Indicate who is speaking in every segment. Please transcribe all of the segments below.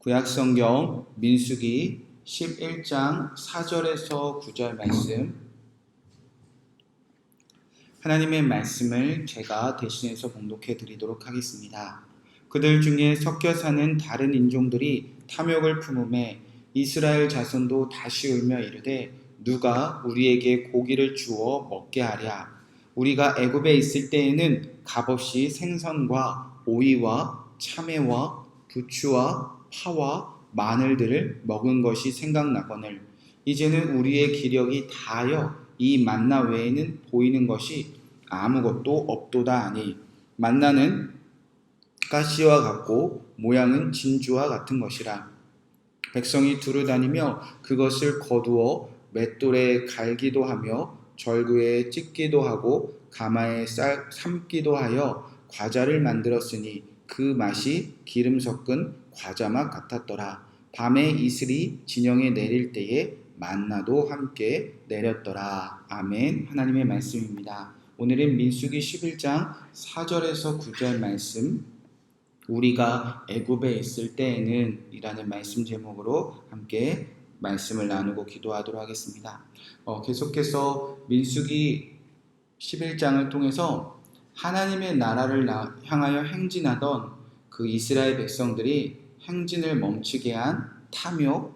Speaker 1: 구약성경 민수기 11장 4절에서 9절 말씀, 하나님의 말씀을 제가 대신해서 봉독해 드리도록 하겠습니다. 그들 중에 섞여 사는 다른 인종들이 탐욕을 품음에 이스라엘 자손도 다시 울며 이르되 누가 우리에게 고기를 주어 먹게 하랴. 우리가 애굽에 있을 때에는 값없이 생선과 오이와 참외와 부추와 파와 마늘들을 먹은 것이 생각나거늘 이제는 우리의 기력이 다하여 이 만나 외에는 보이는 것이 아무것도 없도다 하니 만나는 가시와 같고 모양은 진주와 같은 것이라. 백성이 두루 다니며 그것을 거두어 맷돌에 갈기도 하며 절구에 찢기도 하고 가마에 삶기도 하여 과자를 만들었으니 그 맛이 기름 섞은 과자맛 같았더라. 밤에 이슬이 진영에 내릴 때에 만나도 함께 내렸더라. 아멘. 하나님의 말씀입니다. 오늘은 민수기 11장 4절에서 9절 말씀, 우리가 애굽에 있을 때에는 이라는 말씀 제목으로 함께 말씀을 나누고 기도하도록 하겠습니다. 계속해서 민수기 11장을 통해서 하나님의 나라를 향하여 행진하던 그 이스라엘 백성들이 행진을 멈추게 한 탐욕,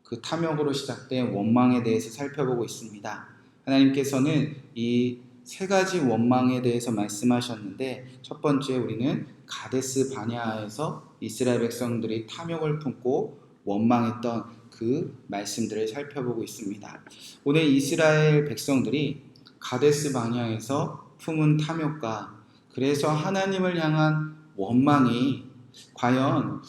Speaker 1: 그 탐욕으로 시작된 원망에 대해서 살펴보고 있습니다. 하나님께서는 이 세 가지 원망에 대해서 말씀하셨는데, 첫 번째 우리는 가데스 바네아에서 이스라엘 백성들이 탐욕을 품고 원망했던 그 말씀들을 살펴보고 있습니다. 오늘 이스라엘 백성들이 가데스 바네아에서 품은 탐욕과 그래서 하나님을 향한 원망이 과연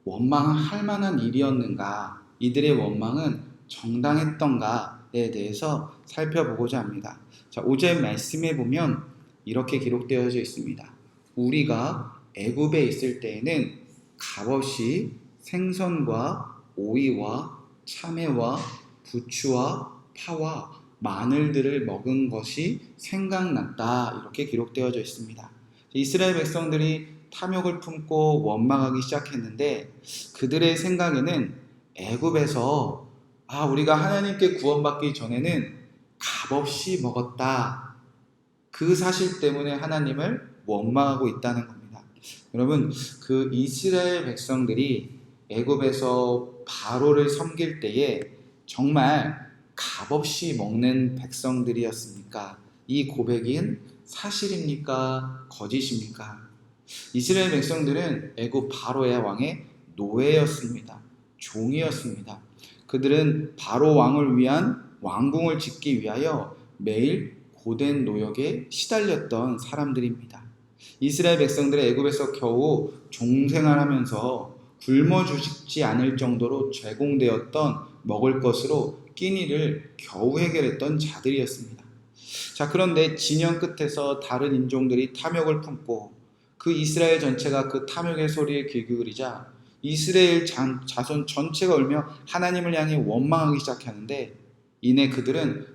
Speaker 1: 원망할 만한 일이었는가, 이들의 원망은 정당했던가에 대해서 살펴보고자 합니다. 자, 5절 말씀에 보면 이렇게 기록되어져 있습니다. 우리가 애굽에 있을 때에는 값없이 생선과 오이와 참외와 부추와 파와 마늘들을 먹은 것이 생각났다. 이렇게 기록되어져 있습니다. 이스라엘 백성들이 탐욕을 품고 원망하기 시작했는데 그들의 생각에는 애굽에서 우리가 하나님께 구원받기 전에는 값없이 먹었다. 그 사실 때문에 하나님을 원망하고 있다는 겁니다. 여러분, 그 이스라엘 백성들이 애굽에서 바로를 섬길 때에 정말 값없이 먹는 백성들이었습니까? 이 고백은 사실입니까? 거짓입니까? 이스라엘 백성들은 애굽 바로의 왕의 노예였습니다. 종이었습니다. 그들은 바로 왕을 위한 왕궁을 짓기 위하여 매일 고된 노역에 시달렸던 사람들입니다. 이스라엘 백성들의 애굽에서 겨우 종생활하면서 굶어 죽지 않을 정도로 제공되었던 먹을 것으로 끼니를 겨우 해결했던 자들이었습니다. 자, 그런데 진영 끝에서 다른 인종들이 탐욕을 품고 그 이스라엘 전체가 그 탐욕의 소리에 귀 기울이자 이스라엘 자손 전체가 울며 하나님을 향해 원망하기 시작하는데, 이내 그들은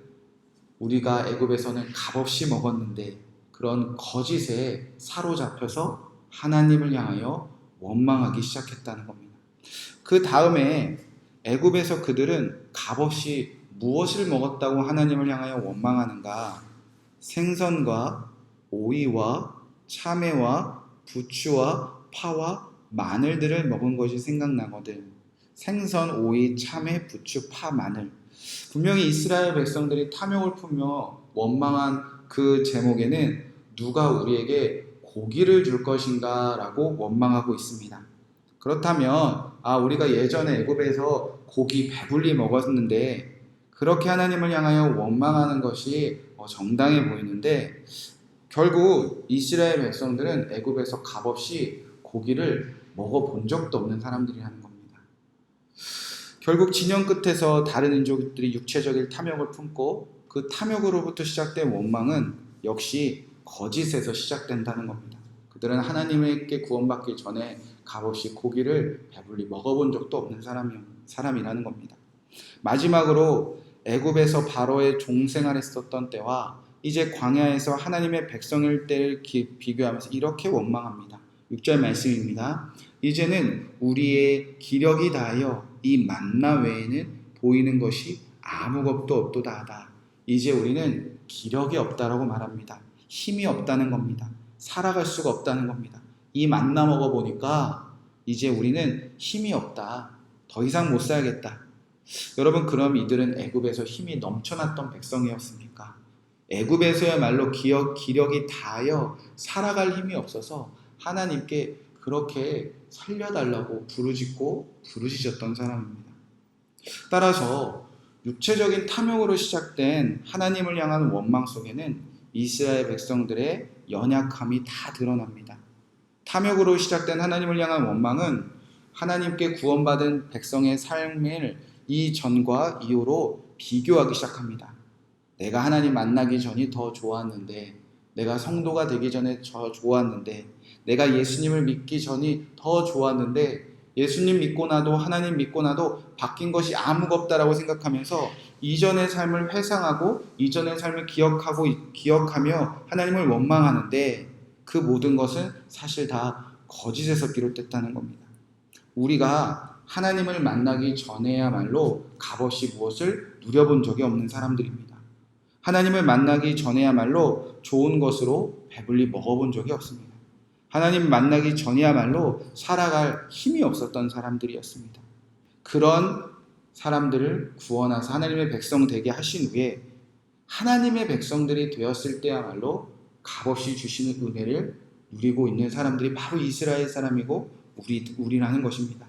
Speaker 1: 우리가 애굽에서는 값없이 먹었는데 그런 거짓에 사로잡혀서 하나님을 향하여 원망하기 시작했다는 겁니다. 그 다음에 애굽에서 그들은 값없이 무엇을 먹었다고 하나님을 향하여 원망하는가? 생선과 오이와 참외와 부추와 파와 마늘들을 먹은 것이 생각나거든. 생선, 오이, 참외, 부추, 파, 마늘. 분명히 이스라엘 백성들이 탐욕을 품며 원망한 그 제목에는 누가 우리에게 고기를 줄 것인가 라고 원망하고 있습니다. 그렇다면 우리가 예전에 애굽에서 고기 배불리 먹었는데 그렇게 하나님을 향하여 원망하는 것이 정당해 보이는데, 결국 이스라엘 백성들은 애굽에서 값없이 고기를 먹어본 적도 없는 사람들이라는 겁니다. 결국 진영 끝에서 다른 인종들이 육체적인 탐욕을 품고 그 탐욕으로부터 시작된 원망은 역시 거짓에서 시작된다는 겁니다. 그들은 하나님께 구원받기 전에 값없이 고기를 배불리 먹어본 적도 없는 사람이라는 겁니다. 마지막으로 애굽에서 바로의 종생활했었던 때와 이제 광야에서 하나님의 백성일 때를 비교하면서 이렇게 원망합니다. 6절 말씀입니다. 이제는 우리의 기력이 다하여 이 만나 외에는 보이는 것이 아무것도 없도다 하다. 이제 우리는 기력이 없다라고 말합니다. 힘이 없다는 겁니다. 살아갈 수가 없다는 겁니다. 이 만나 먹어보니까 이제 우리는 힘이 없다. 더 이상 못 살겠다. 여러분, 그럼 이들은 애굽에서 힘이 넘쳐났던 백성이었습니까? 애굽에서야말로 기력이 다하여 살아갈 힘이 없어서 하나님께 그렇게 살려달라고 부르짖었던 사람입니다. 따라서 육체적인 탐욕으로 시작된 하나님을 향한 원망 속에는 이스라엘 백성들의 연약함이 다 드러납니다. 탐욕으로 시작된 하나님을 향한 원망은 하나님께 구원받은 백성의 삶을 이전과 이후로 비교하기 시작합니다. 내가 하나님 만나기 전이 더 좋았는데, 내가 성도가 되기 전에 더 좋았는데, 내가 예수님을 믿기 전이 더 좋았는데, 예수님 믿고 나도 하나님 믿고 나도 바뀐 것이 아무것도 없다라고 생각하면서 이전의 삶을 회상하고 이전의 삶을 기억하며 하나님을 원망하는데, 그 모든 것은 사실 다 거짓에서 비롯됐다는 겁니다. 우리가 하나님을 만나기 전에야말로 값없이 무엇을 누려본 적이 없는 사람들입니다. 하나님을 만나기 전에야말로 좋은 것으로 배불리 먹어본 적이 없습니다. 하나님 만나기 전이야말로 살아갈 힘이 없었던 사람들이었습니다. 그런 사람들을 구원하사 하나님의 백성 되게 하신 후에 하나님의 백성들이 되었을 때야말로 값없이 주시는 은혜를 누리고 있는 사람들이 바로 이스라엘 사람이고 우리라는 것입니다.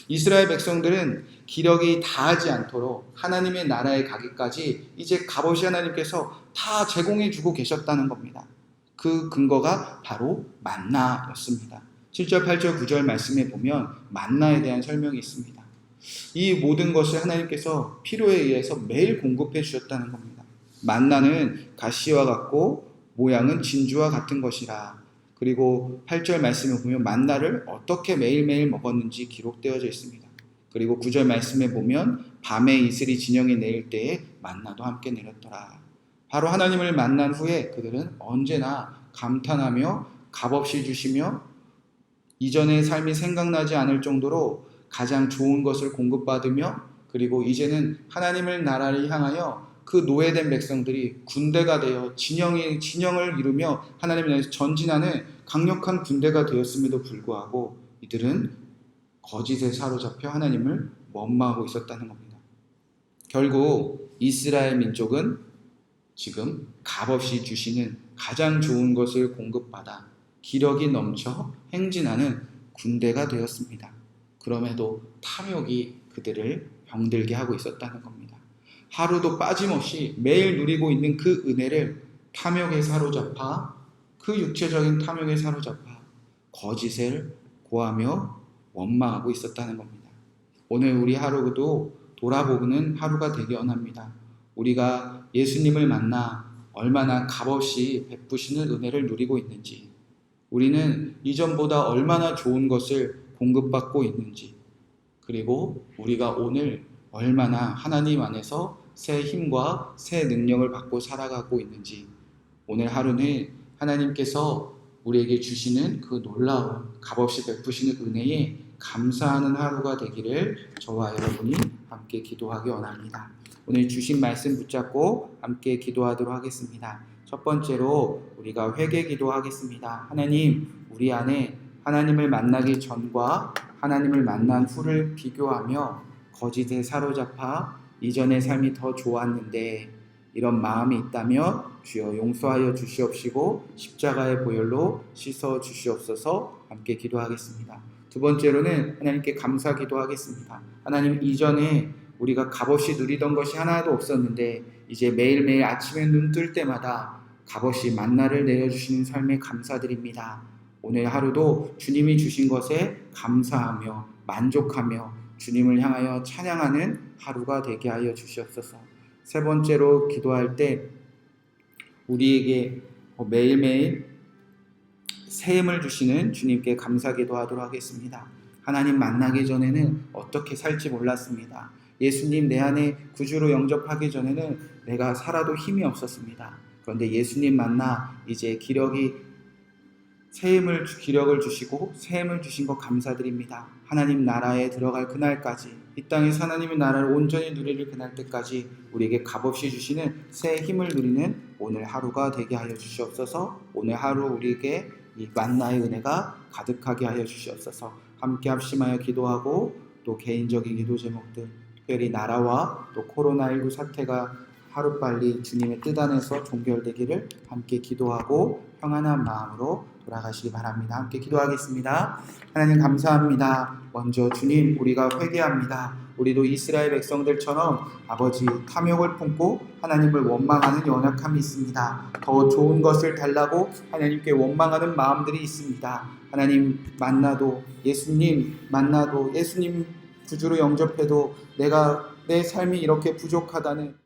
Speaker 1: 이스라엘 백성들은 기력이 다하지 않도록 하나님의 나라에 가기까지 이제 값없이 하나님께서 다 제공해 주고 계셨다는 겁니다. 그 근거가 바로 만나였습니다. 7절, 8절, 9절 말씀에 보면 만나에 대한 설명이 있습니다. 이 모든 것을 하나님께서 필요에 의해서 매일 공급해 주셨다는 겁니다. 만나는 가시와 같고 모양은 진주와 같은 것이라. 그리고 8절 말씀에 보면 만나를 어떻게 매일매일 먹었는지 기록되어져 있습니다. 그리고 9절 말씀에 보면 밤에 이슬이 진영에 내릴 때에 만나도 함께 내렸더라. 바로 하나님을 만난 후에 그들은 언제나 감탄하며 값없이 주시며 이전의 삶이 생각나지 않을 정도로 가장 좋은 것을 공급받으며, 그리고 이제는 하나님을 나라를 향하여 그 노예된 백성들이 군대가 되어 진영을 이루며 하나님을 향해서 전진하는 강력한 군대가 되었음에도 불구하고 이들은 거짓에 사로잡혀 하나님을 원망하고 있었다는 겁니다. 결국 이스라엘 민족은 지금 값없이 주시는 가장 좋은 것을 공급받아 기력이 넘쳐 행진하는 군대가 되었습니다. 그럼에도 탐욕이 그들을 병들게 하고 있었다는 겁니다. 하루도 빠짐없이 매일 누리고 있는 그 은혜를 탐욕에 사로잡아, 그 육체적인 탐욕에 사로잡아 거짓을 고하며 원망하고 있었다는 겁니다. 오늘 우리 하루도 돌아보는 하루가 되기 원합니다. 우리가 예수님을 만나 얼마나 값없이 베푸시는 은혜를 누리고 있는지, 우리는 이전보다 얼마나 좋은 것을 공급받고 있는지, 그리고 우리가 오늘 얼마나 하나님 안에서 새 힘과 새 능력을 받고 살아가고 있는지, 오늘 하루는 하나님께서 우리에게 주시는 그 놀라운 값없이 베푸시는 은혜에 감사하는 하루가 되기를 저와 여러분이 함께 기도하기 원합니다. 오늘 주신 말씀 붙잡고 함께 기도하도록 하겠습니다. 첫 번째로 우리가 회개 기도하겠습니다. 하나님, 우리 안에 하나님을 만나기 전과 하나님을 만난 후를 비교하며 거짓에 사로잡아 이전의 삶이 더 좋았는데 이런 마음이 있다면 주여 용서하여 주시옵시고 십자가의 보혈로 씻어 주시옵소서. 함께 기도하겠습니다. 두 번째로는 하나님께 감사 기도하겠습니다. 하나님, 이전에 우리가 값없이 누리던 것이 하나도 없었는데 이제 매일매일 아침에 눈 뜰 때마다 값없이 만나를 내려주시는 삶에 감사드립니다. 오늘 하루도 주님이 주신 것에 감사하며 만족하며 주님을 향하여 찬양하는 하루가 되게 하여 주시옵소서. 세 번째로 기도할 때 우리에게 매일매일 새 힘을 주시는 주님께 감사 기도하도록 하겠습니다. 하나님 만나기 전에는 어떻게 살지 몰랐습니다. 예수님 내 안에 구주로 영접하기 전에는 내가 살아도 힘이 없었습니다. 그런데 예수님 만나 이제 기력이 기력을 주시고 새 힘을 주신 것 감사드립니다. 하나님 나라에 들어갈 그날까지, 이 땅에서 하나님의 나라를 온전히 누리는 그날 때까지 우리에게 값없이 주시는 새 힘을 누리는 오늘 하루가 되게 하여 주시옵소서. 오늘 하루 우리에게 이 만나의 은혜가 가득하게 하여 주시옵소서. 함께 합심하여 기도하고 또 개인적인 기도 제목들, 특별히 나라와 또 코로나19 사태가 하루빨리 주님의 뜻 안에서 종결되기를 함께 기도하고 평안한 마음으로 돌아가시기 바랍니다. 함께 기도하겠습니다. 하나님 감사합니다. 먼저 주님, 우리가 회개합니다. 우리도 이스라엘 백성들처럼 아버지 탐욕을 품고 하나님을 원망하는 연약함이 있습니다. 더 좋은 것을 달라고 하나님께 원망하는 마음들이 있습니다. 하나님 만나도 예수님 구주로 영접해도 내가 내 삶이 이렇게 부족하다는